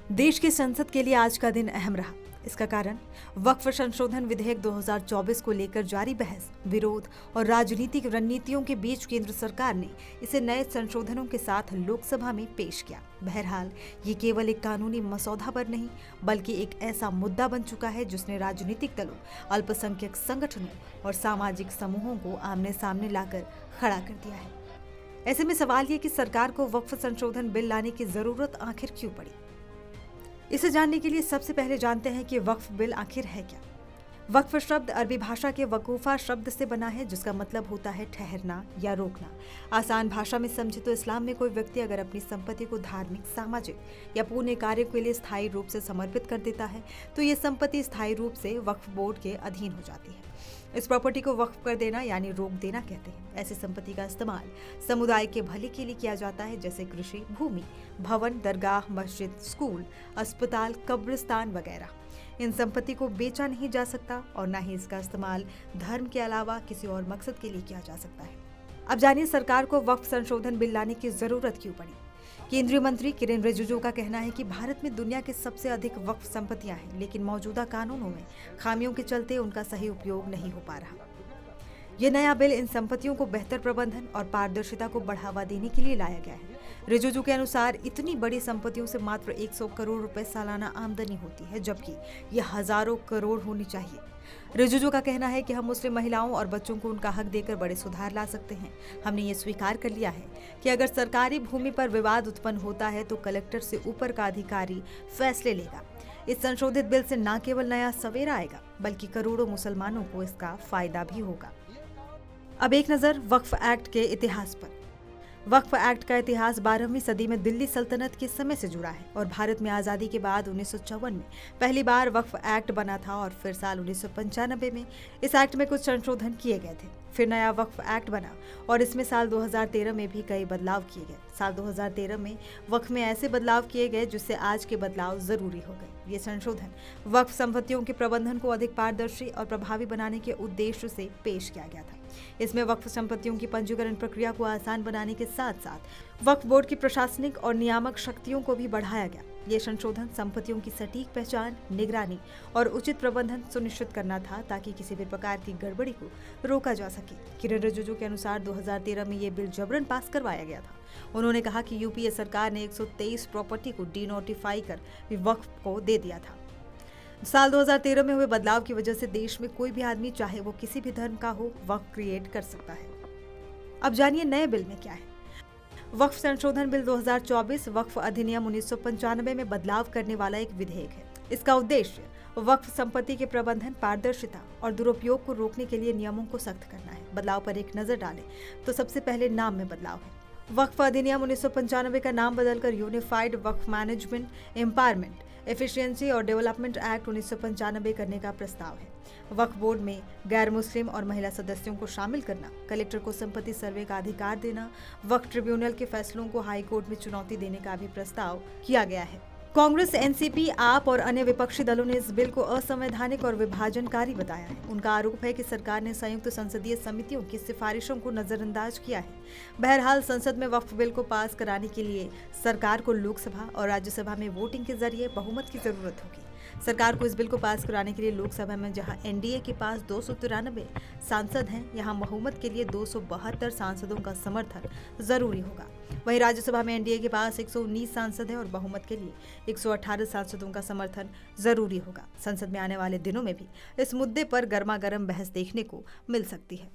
देश की संसद के लिए आज का दिन अहम रहा। इसका कारण वक्फ संशोधन विधेयक 2024 को लेकर जारी बहस, विरोध और राजनीतिक रणनीतियों के बीच केंद्र सरकार ने इसे नए संशोधनों के साथ लोकसभा में पेश किया। बहरहाल ये केवल एक कानूनी मसौदा पर नहीं बल्कि एक ऐसा मुद्दा बन चुका है जिसने राजनीतिक दलों, अल्पसंख्यक संगठनों और सामाजिक समूहों को आमने सामने लाकर खड़ा कर दिया है। ऐसे में सवाल ये कि सरकार को वक्फ संशोधन बिल लाने की जरूरत आखिर क्यों पड़ी। इसे जानने के लिए सबसे पहले जानते हैं कि वक्फ बिल आखिर है क्या। वक्फ शब्द अरबी भाषा के वकूफा शब्द से बना है, जिसका मतलब होता है ठहरना या रोकना। आसान भाषा में समझे तो इस्लाम में कोई व्यक्ति अगर अपनी संपत्ति को धार्मिक, सामाजिक या पुण्य कार्य के लिए स्थायी रूप से समर्पित कर देता है तो ये संपत्ति स्थायी रूप से वक्फ बोर्ड के अधीन हो जाती है। इस प्रॉपर्टी को वक्फ कर देना यानी रोक देना कहते हैं। ऐसी संपत्ति का इस्तेमाल समुदाय के भले के लिए किया जाता है, जैसे कृषि भूमि, भवन, दरगाह, मस्जिद, स्कूल, अस्पताल, कब्रिस्तान वगैरह। इन संपत्ति को बेचा नहीं जा सकता और न ही इसका इस्तेमाल धर्म के अलावा किसी और मकसद के लिए किया जा सकता है। अब जानिए सरकार को वक्फ संशोधन बिल लाने की जरूरत क्यों पड़ी। केंद्रीय मंत्री किरेन रिजिजू का कहना है कि भारत में दुनिया की सबसे अधिक वक्फ संपत्तियां हैं, लेकिन मौजूदा कानूनों में खामियों के चलते उनका सही उपयोग नहीं हो पा रहा। ये नया बिल इन संपत्तियों को बेहतर प्रबंधन और पारदर्शिता को बढ़ावा देने के लिए लाया गया है। रिजिजू के अनुसार इतनी बड़ी संपत्तियों से मात्र 100 करोड़ रुपए सालाना आमदनी होती है, जबकि ये हजारों करोड़ होनी चाहिए। रिजिजू का कहना है कि हम मुस्लिम महिलाओं और बच्चों को उनका हक देकर बड़े सुधार ला सकते हैं। हमने ये स्वीकार कर लिया है कि अगर सरकारी भूमि पर विवाद उत्पन्न होता है तो कलेक्टर से ऊपर का अधिकारी फैसले लेगा। इस संशोधित बिल से न केवल नया सवेरा आएगा बल्कि करोड़ों मुसलमानों को इसका फायदा भी होगा। अब एक नजर वक्फ एक्ट के इतिहास पर। वक्फ एक्ट का इतिहास 12वीं सदी में दिल्ली सल्तनत के समय से जुड़ा है और भारत में आज़ादी के बाद 1954 में पहली बार वक्फ एक्ट बना था और फिर साल 1995 में इस एक्ट में कुछ संशोधन किए गए थे। फिर नया वक्फ एक्ट बना और इसमें साल 2013 में भी कई बदलाव किए गए। साल 2013 में वक्फ में ऐसे बदलाव किए गए जिससे आज के बदलाव जरूरी हो गए। ये संशोधन वक्फ संपत्तियों के प्रबंधन को अधिक पारदर्शी और प्रभावी बनाने के उद्देश्य से पेश किया गया था। इसमें वक्फ संपत्तियों की पंजीकरण प्रक्रिया को आसान बनाने के साथ साथ वक्फ बोर्ड की प्रशासनिक और नियामक शक्तियों को भी बढ़ाया गया। ये संशोधन संपत्तियों की सटीक पहचान, निगरानी और उचित प्रबंधन सुनिश्चित करना था ताकि किसी भी प्रकार की गड़बड़ी को रोका जा सके। किरेन रिजिजू के अनुसार 2013 में ये बिल जबरन पास करवाया गया था। उन्होंने कहा कि यूपीए सरकार ने 123 प्रॉपर्टी को डीनोटिफाई कर वक्फ को दे दिया था। साल 2013 में हुए बदलाव की वजह से देश में कोई भी आदमी, चाहे वो किसी भी धर्म का हो, वक्फ क्रिएट कर सकता है। अब जानिए नए बिल में क्या है। वक्फ संशोधन बिल 2024 वक्फ अधिनियम 1995 में बदलाव करने वाला एक विधेयक है। इसका उद्देश्य वक्फ संपत्ति के प्रबंधन, पारदर्शिता और दुरुपयोग को रोकने के लिए नियमों को सख्त करना है। बदलाव पर एक नजर डालें तो सबसे पहले नाम में बदलाव है। वक्फ अधिनियम 1995 का नाम बदलकर यूनिफाइड वक्फ मैनेजमेंट, एम्पावरमेंट, एफिशिएंसी और डेवलपमेंट एक्ट 1995 करने का प्रस्ताव है। वक्फ बोर्ड में गैर मुस्लिम और महिला सदस्यों को शामिल करना, कलेक्टर को संपत्ति सर्वे का अधिकार देना, वक्फ ट्रिब्यूनल के फैसलों को हाई कोर्ट में चुनौती देने का भी प्रस्ताव किया गया है। कांग्रेस, एनसीपी, आप और अन्य विपक्षी दलों ने इस बिल को असंवैधानिक और विभाजनकारी बताया है। उनका आरोप है कि सरकार ने संयुक्त संसदीय समितियों की सिफारिशों को नजरअंदाज किया है। बहरहाल संसद में वक्फ बिल को पास कराने के लिए सरकार को लोकसभा और राज्यसभा में वोटिंग के जरिए बहुमत की जरूरत होगी। सरकार को इस बिल को पास कराने के लिए लोकसभा में जहां एनडीए के पास 293 सांसद हैं, यहां बहुमत के लिए 272 सांसदों का समर्थन जरूरी होगा। वहीं राज्यसभा में एनडीए के पास 119 सांसद हैं और बहुमत के लिए 118 सांसदों का समर्थन जरूरी होगा। संसद में आने वाले दिनों में भी इस मुद्दे पर गर्मागर्म बहस देखने को मिल सकती है।